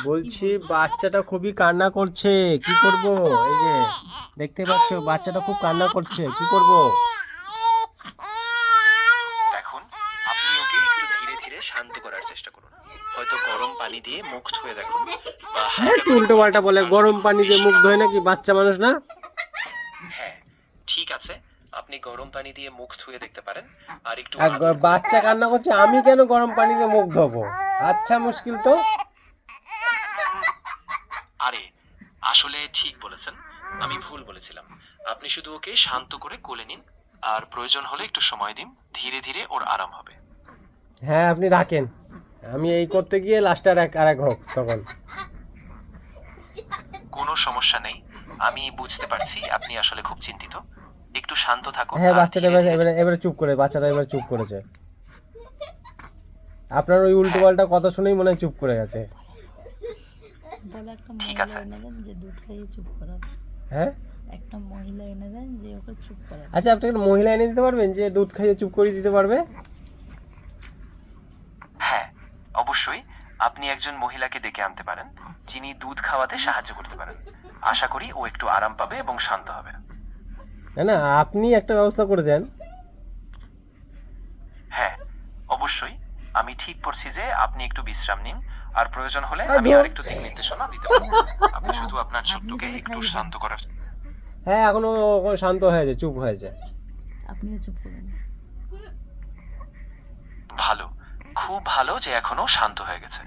বলছি বাচ্চাটা খুবই কান্না করছে, কি করব? এই যে দেখতে পাচ্ছ বাচ্চাটা খুব কান্না করছে, কি করব? দেখুন, আপনি ওকে একটু ধীরে ধীরে শান্ত করার চেষ্টা করুন। হয়তো গরম পানি দিয়ে মুখ ধুয়ে দেখুন বা হ্যাঁ, হালকা করে উল্টো পাল্টা বলে, আর যদি গরম খুব পানি দিয়ে বেশি মুখ ধোয় কাঁদে, নাকি? বাচ্চা মানুষ না? হ্যাঁ ঠিক আছে, আপনি গরম পানি দিয়ে মুখ ধুয়ে দেখতে পারেন আর একটু আর আদর করে বাচ্চা কান্না করছে, আমি কেন গরম পানি দিয়ে মুখ ধোবো? আচ্ছা, মুশকিল তো। আরে আসলে ঠিক বলেছেন, আমি ভুল বলেছিলাম। আপনি শুধু ওকে শান্ত করে কোলে নিন আর প্রয়োজন হলে একটু সময় দিন, ধীরে ধীরে ওর আরাম হবে। হ্যাঁ, আপনি রাখেন, আমি এই করতে গিয়ে লাস্ট আর এক হোক তখন। কোনো সমস্যা নেই, আমি বুঝতে পারছি আপনি আসলে খুব চিন্তিত। একটু শান্ত থাকুন হ্যাঁ, আর বাচ্চাটা ধীরে ধীরে এবারে এবারে চুপ করে, বাচ্চাটা এবার চুপ করেছে। আপনার ওই উল্টো হ্যাঁ পাল্টা কথা শুনেই মনে হয় চুপ করে গেছে। বলে একটা ঠিক মহিলা আছে। এনে দেন যে দুধ খাইয়ে চুপ করাবে। হ্যাঁ, একটা মহিলা এনে দেন যে ওকে চুপ করাবে। আচ্ছা, আপনি একটা মহিলা এনে দিতে পারবেন যে দুধ খাইয়ে চুপ করে দিতে পারবে? হ্যাঁ অবশ্যই, আপনি একজন মহিলাকে ডেকে আনতে পারেন যিনি দুধ খাওয়াতে সাহায্য করতে পারেন। আশা করি ও একটু আরাম পাবে এবং শান্ত হবে। না না, আপনি একটা ব্যবস্থা করে দেন। হ্যাঁ অবশ্যই, আমি ঠিক করছি যে আপনি একটু বিশ্রাম নিন আর প্রয়োজন হলে আর আমি ধুর। আরেকটু দিক নির্দেশনা দিতে পারবো। আপনি শুধু আপনার আপনি ছোট্টকে তাহলে একটু খাইয়ে দেন। শান্ত করার। হ্যাঁ, এখনো শান্ত হয়েছে, চুপ হয়েছে। আপনিও চুপ করুন। ভালো, খুব ভালো যে এখনো শান্ত হয়ে গেছে।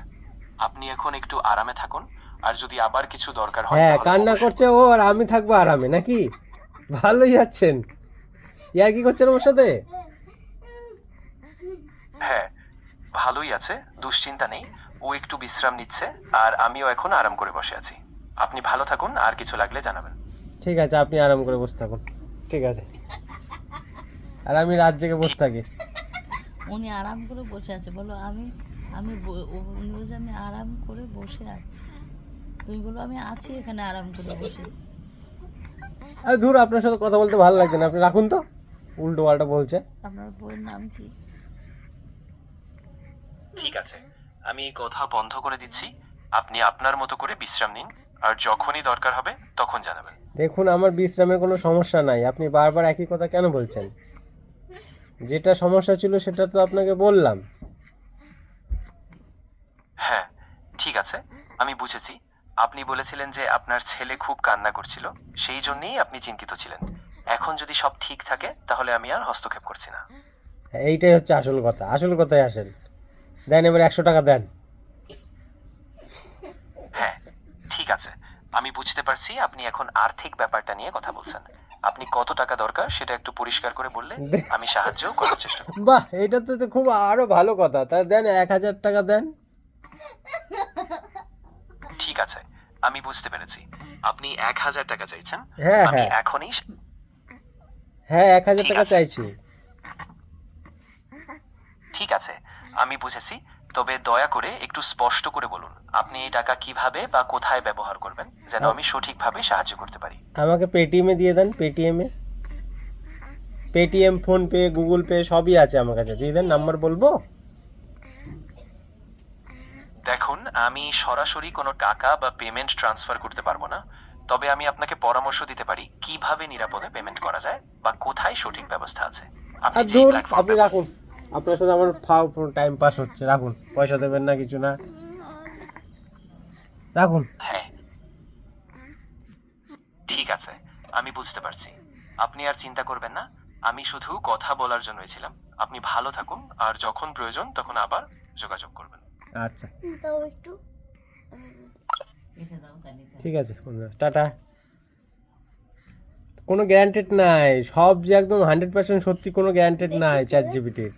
আপনি এখন একটু আরামে থাকুন আর যদি আবার কিছু দরকার হয় হ্যাঁ, তাহলে কান্না অবশ্যই করছে বলবেন। ও আর আমি থাকবো আরামে নাকি? ভালোই যাচ্ছেন, ইয়ার কি করছেন ওর সাথে? হ্যাঁ ভালোই আছে, দুশ্চিন্তা নেই। ও একটু বিশ্রাম নিচ্ছে আর আমিও এখন আরাম করে বসে আছি। আপনি ভালো থাকুন, আর কিছু লাগলে জানাবেন। ঠিক আছে, আপনি আরাম করে বসে থাকুন। ঠিক আছে, আর আমি রাত জেগে বসে থাকি। উনি আরাম করে বসে আছে, বলো আমি আমি উনি বলছে আমি আরাম করে বসে আছি। তুমি বলো আমি আছি এখানে আরাম করে বসে। আর ধুর, আপনার সাথে কথা বলতে ভালো লাগছে না, আপনি রাখুন তো। উল্টো পাল্টা বলছে। আপনার বইয়ের নাম কি? ঠিক আছে, আমি কথা বন্ধ করে দিচ্ছি। আপনি আপনার মতো করে বিশ্রাম নিন আর যখনই দরকার হবে তখন জানাবেন। দেখুন, আমার বিশ্রামের কোনো সমস্যা নাই, আপনি বারবার একই কথা কেন বলছেন? যেটা সমস্যা ছিল সেটা তো আপনাকে বললাম। হ্যাঁ ঠিক আছে, আমি বুঝেছি। আপনি বলেছিলেন যে আপনার ছেলে খুব কান্না করছিল, সেই জন্যই আপনি চিন্তিত ছিলেন। এখন যদি সব ঠিক থাকে তাহলে আমি আর হস্তক্ষেপ করছি না। এইটাই হচ্ছে আসল কথা, আসল কথায় আসেন। দেন, এবার 100 টাকা দেন। হ্যাঁ ঠিক আছে, আমি বুঝতে পারছি আপনি এখন আর্থিক ব্যাপারটা নিয়ে কথা বলছেন। আপনি কত টাকা দরকার সেটা একটু পরিষ্কার করে বললে আমি সাহায্য করার চেষ্টা করব। বাহ, এটা তো খুব আরো ভালো কথা। তা দেন, 1000 টাকা দেন। ঠিক আছে, আমি বুঝতে পেরেছি। আপনি 1000 টাকা চাইছেন। হ্যাঁ আমি হ্যাঁ এখনই হ্যাঁ, 1000 ঠিক টাকা আছে চাইছি। ঠিক আছে, আমি বুঝেছি। তবে দয়া করে একটু স্পষ্ট করে বলুন আপনি এই টাকা কিভাবে বা কোথায় ব্যবহার করবেন, যেন আ- আমি সঠিকভাবে সাহায্য করতে পারি। আমাকে পেটিএমে দিয়ে দেন, পেটিএমে। পেটিএম, ফোনপে, গুগল পে সবই আছে আমার কাছে, দিয়ে দেন। নাম্বার বলবো? দেখুন, আমি সরাসরি কোনো টাকা বা পেমেন্ট ট্রান্সফার করতে পারবো না। তবে আমি আপনাকে পরামর্শ দিতে পারি কিভাবে নিরাপদে পেমেন্ট করা যায় বা কোথায় সঠিক ব্যবস্থা আছে। আপনি আর যেই দূর, প্ল্যাটফর্ম আপনি ব্যবহার। রাখুন। আপনার সাথে আমার ফাও টাইম পাস হচ্ছে, রাখুন। পয়সা দেবেন না, কিছু না, রাখুন। হ্যাঁ ঠিক আছে, আমি বুঝতে পারছি। আপনি আর চিন্তা করবেন না, আমি শুধু কথা বলার জন্যই ছিলাম। আপনি ভালো থাকুন আর যখন প্রয়োজন তখন আবার যোগাযোগ করবেন। আচ্ছা, দাও একটু। এটা দাও তাহলে। ঠিক আছে বন্ধুরা, টাটা। কোনো গ্যারান্টেড নাই, সব যে একদম 100% সত্যি কোনো গ্যারান্টেড নাই চ্যাট জিপিটির।